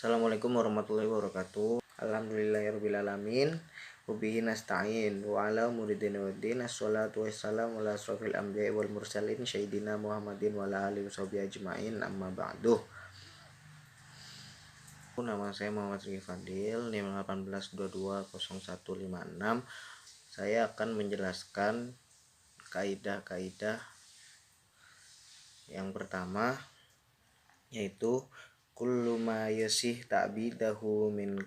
Assalamualaikum warahmatullahi wabarakatuh. Alhamdulillahirrabbilalamin. Wabihi nasta'in wa ala muridin waddin. Assalatu wassalamu ala asrafil anbiya'i wal mursalin Sayyidina Muhammadin wa ala alihi washabihi ajma'in, amma ba'du. Nama saya Muhammad Riki Fadil, NIM 18220156. Saya akan menjelaskan kaidah-kaidah yang pertama, yaitu kullu ma yasih ta'bidahu min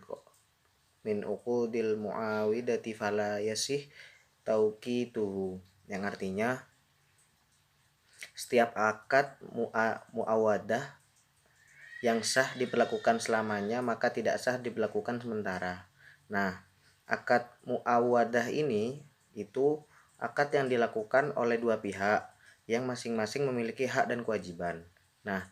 uqudil muawidati fala yasih tauqituhu, yang artinya setiap akad muawadah yang sah diberlakukan selamanya maka tidak sah diberlakukan sementara. Nah, akad muawadah ini itu akad yang dilakukan oleh dua pihak yang masing-masing memiliki hak dan kewajiban. Nah,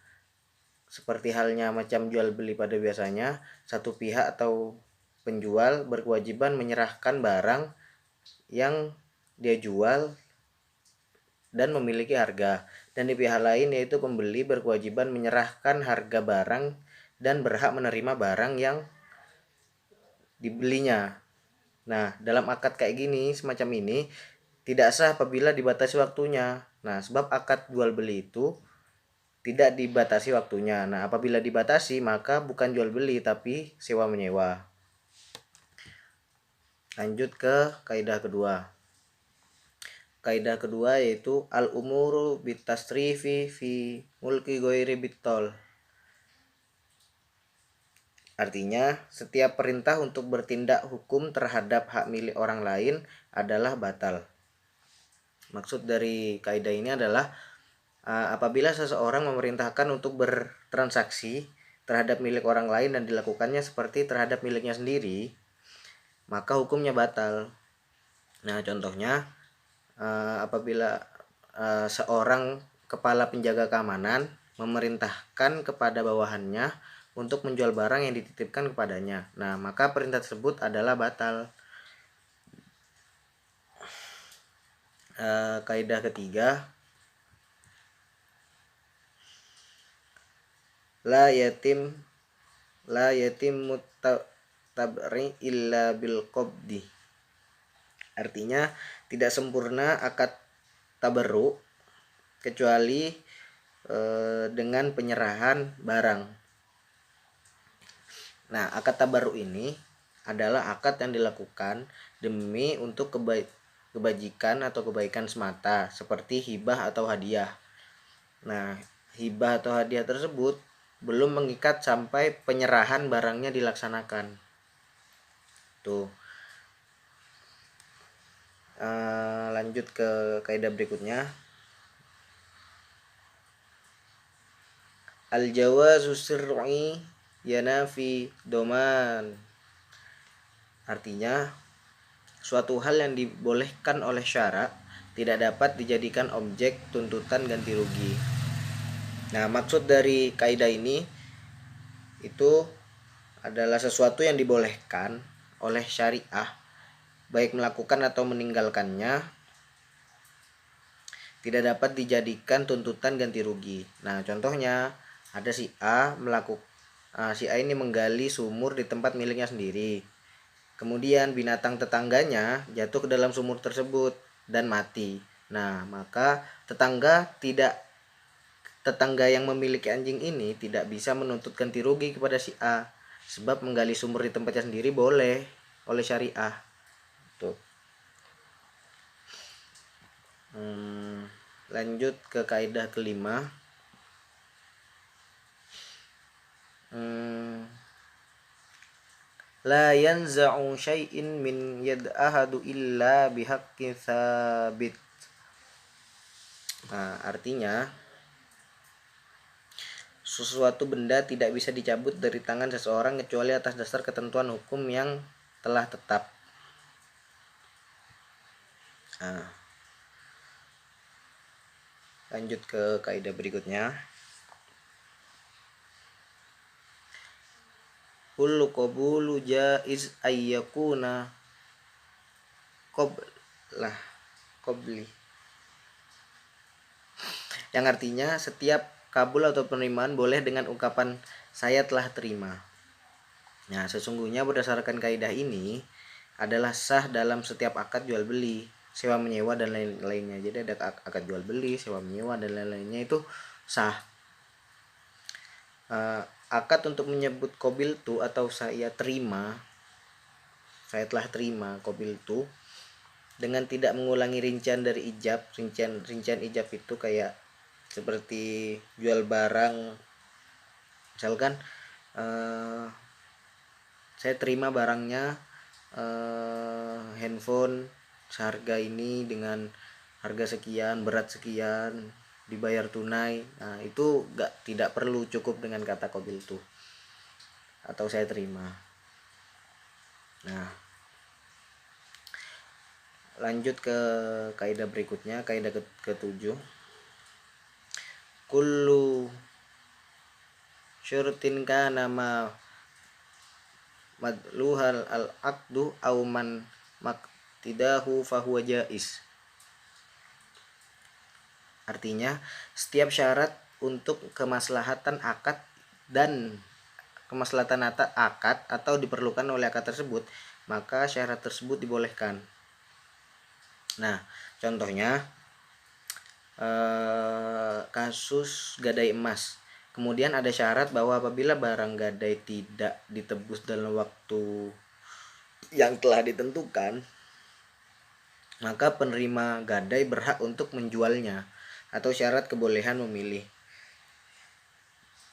seperti halnya macam jual beli pada biasanya, satu pihak atau penjual berkewajiban menyerahkan barang yang dia jual dan memiliki harga, dan di pihak lain yaitu pembeli berkewajiban menyerahkan harga barang dan berhak menerima barang yang dibelinya. Nah, dalam akad kayak gini, semacam ini tidak sah apabila dibatasi waktunya. Nah, sebab akad jual beli itu tidak dibatasi waktunya. Nah, apabila dibatasi maka bukan jual beli tapi sewa menyewa. Lanjut ke kaidah kedua. Kaidah kedua yaitu al-umuru bitasrifi fi mulki ghairi bitol. Artinya, setiap perintah untuk bertindak hukum terhadap hak milik orang lain adalah batal. Maksud dari kaidah ini adalah apabila seseorang memerintahkan untuk bertransaksi terhadap milik orang lain dan dilakukannya seperti terhadap miliknya sendiri, maka hukumnya batal. Nah, contohnya apabila seorang kepala penjaga keamanan memerintahkan kepada bawahannya untuk menjual barang yang dititipkan kepadanya. Nah, maka perintah tersebut adalah batal. Kaidah ketiga, la yatim tabri illa bil qabdi. Artinya, tidak sempurna akad tabarru kecuali dengan penyerahan barang. Nah, akad tabarru ini adalah akad yang dilakukan demi untuk kebajikan atau kebaikan semata, seperti hibah atau hadiah. Nah, hibah atau hadiah tersebut belum mengikat sampai penyerahan barangnya dilaksanakan. Tuh. Lanjut ke kaidah berikutnya. Al-jawazu sir'i yanafi doman. Artinya, suatu hal yang dibolehkan oleh syara tidak dapat dijadikan objek tuntutan ganti rugi. Nah, maksud dari kaidah ini itu adalah sesuatu yang dibolehkan oleh syariah, baik melakukan atau meninggalkannya, tidak dapat dijadikan tuntutan ganti rugi. Nah, contohnya ada si A ini menggali sumur di tempat miliknya sendiri. Kemudian binatang tetangganya jatuh ke dalam sumur tersebut dan mati. Nah, maka tetangga yang memiliki anjing ini tidak bisa menuntut ganti rugi kepada si A, sebab menggali sumur di tempatnya sendiri boleh oleh syariah. Tuh. Lanjut ke kaidah kelima. La yanza'u syai'in min yad ahadu illa bihaqqin tsabit. Nah, artinya sesuatu benda tidak bisa dicabut dari tangan seseorang kecuali atas dasar ketentuan hukum yang telah tetap. Nah, lanjut ke kaidah berikutnya. Kullu qabulu jaiz ayyakuna qabli. Yang artinya setiap kabul atau penerimaan boleh dengan ungkapan saya telah terima. Nah, sesungguhnya berdasarkan kaidah ini adalah sah dalam setiap akad jual beli, sewa menyewa dan lain-lainnya. Jadi ada akad jual beli, sewa menyewa dan lain-lainnya itu sah. Akad untuk menyebut qabiltu atau saya telah terima qabiltu dengan tidak mengulangi rincian dari ijab. Rincian ijab itu kayak seperti jual barang, misalkan saya terima barangnya handphone seharga ini dengan harga sekian, berat sekian, dibayar tunai. Nah, itu tidak perlu cukup dengan kata qabiltu atau saya terima. Nah, lanjut ke kaidah berikutnya, kaidah ke-7. Kullu syurtin kana ma madluhal al-aqdu aw man maktidahu fahuwa jaiz. Artinya, setiap syarat untuk kemaslahatan akad atau diperlukan oleh akad tersebut, maka syarat tersebut dibolehkan. Nah, contohnya kasus gadai emas. Kemudian ada syarat bahwa apabila barang gadai tidak ditebus dalam waktu yang telah ditentukan, maka penerima gadai berhak untuk menjualnya, atau syarat kebolehan memilih.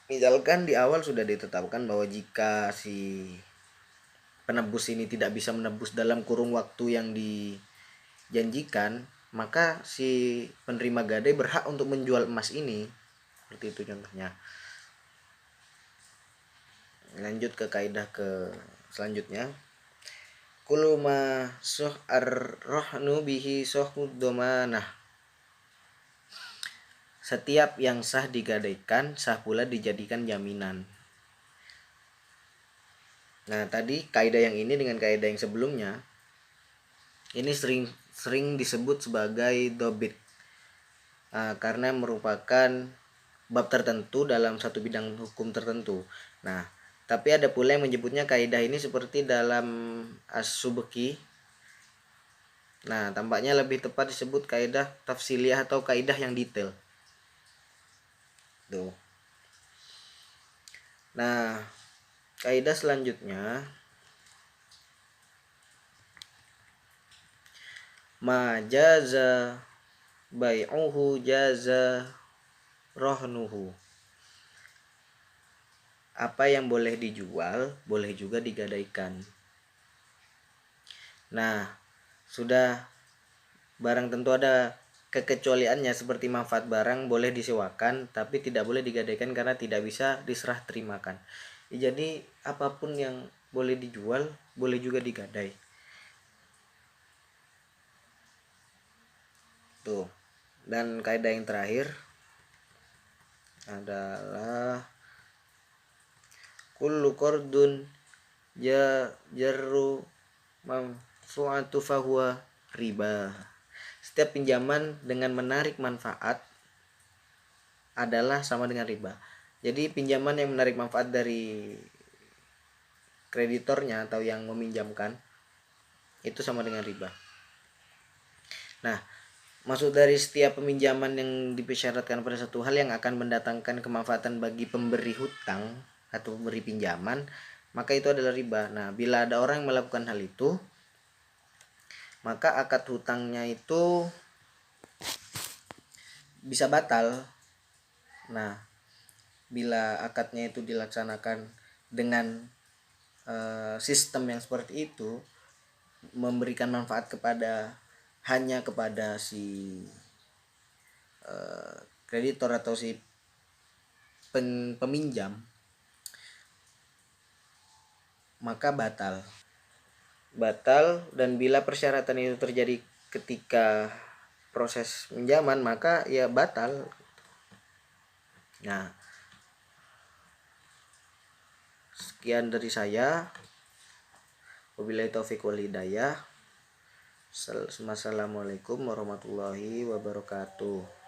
Misalkan di awal sudah ditetapkan bahwa jika si penebus ini tidak bisa menebus dalam kurung waktu yang dijanjikan, maka si penerima gadai berhak untuk menjual emas ini. Seperti itu contohnya. Lanjut ke kaidah selanjutnya. Kullu ma suh ar-rahnu bihi suhud domanah. Setiap yang sah digadaikan, sah pula dijadikan jaminan. Nah, tadi kaidah yang ini dengan kaidah yang sebelumnya ini sering disebut sebagai dobit, karena merupakan bab tertentu dalam satu bidang hukum tertentu. Nah, tapi ada pula yang menyebutnya kaidah ini seperti dalam As-Subki. Nah, tampaknya lebih tepat disebut kaidah tafsiliyah atau kaidah yang detail. Tuh. Nah, kaidah selanjutnya, ma jaza bai'uhu jaza rohnuhu. Apa yang boleh dijual boleh juga digadaikan. Nah, sudah barang tentu ada kekecualiannya, seperti manfaat barang boleh disewakan tapi tidak boleh digadaikan karena tidak bisa diserah terimakan. Jadi apapun yang boleh dijual boleh juga digadai. Tuh. Dan kaidah yang terakhir adalah kullu qardun jarru manfaatu fahuwa riba. Setiap pinjaman dengan menarik manfaat adalah sama dengan riba. Jadi pinjaman yang menarik manfaat dari kreditornya atau yang meminjamkan itu sama dengan riba. Nah, maksud dari setiap peminjaman yang dipersyaratkan pada satu hal yang akan mendatangkan kemanfaatan bagi pemberi hutang atau pemberi pinjaman, maka itu adalah riba. Nah, bila ada orang yang melakukan hal itu, maka akad hutangnya itu bisa batal. Nah, bila akadnya itu dilaksanakan dengan sistem yang seperti itu, memberikan manfaat hanya kepada si kreditor atau si peminjam, maka batal. Dan bila persyaratan itu terjadi ketika proses pinjaman, maka ya batal. Nah, sekian dari saya. Wabillahi taufiq wal hidayah. Wassalamualaikum warahmatullahi wabarakatuh.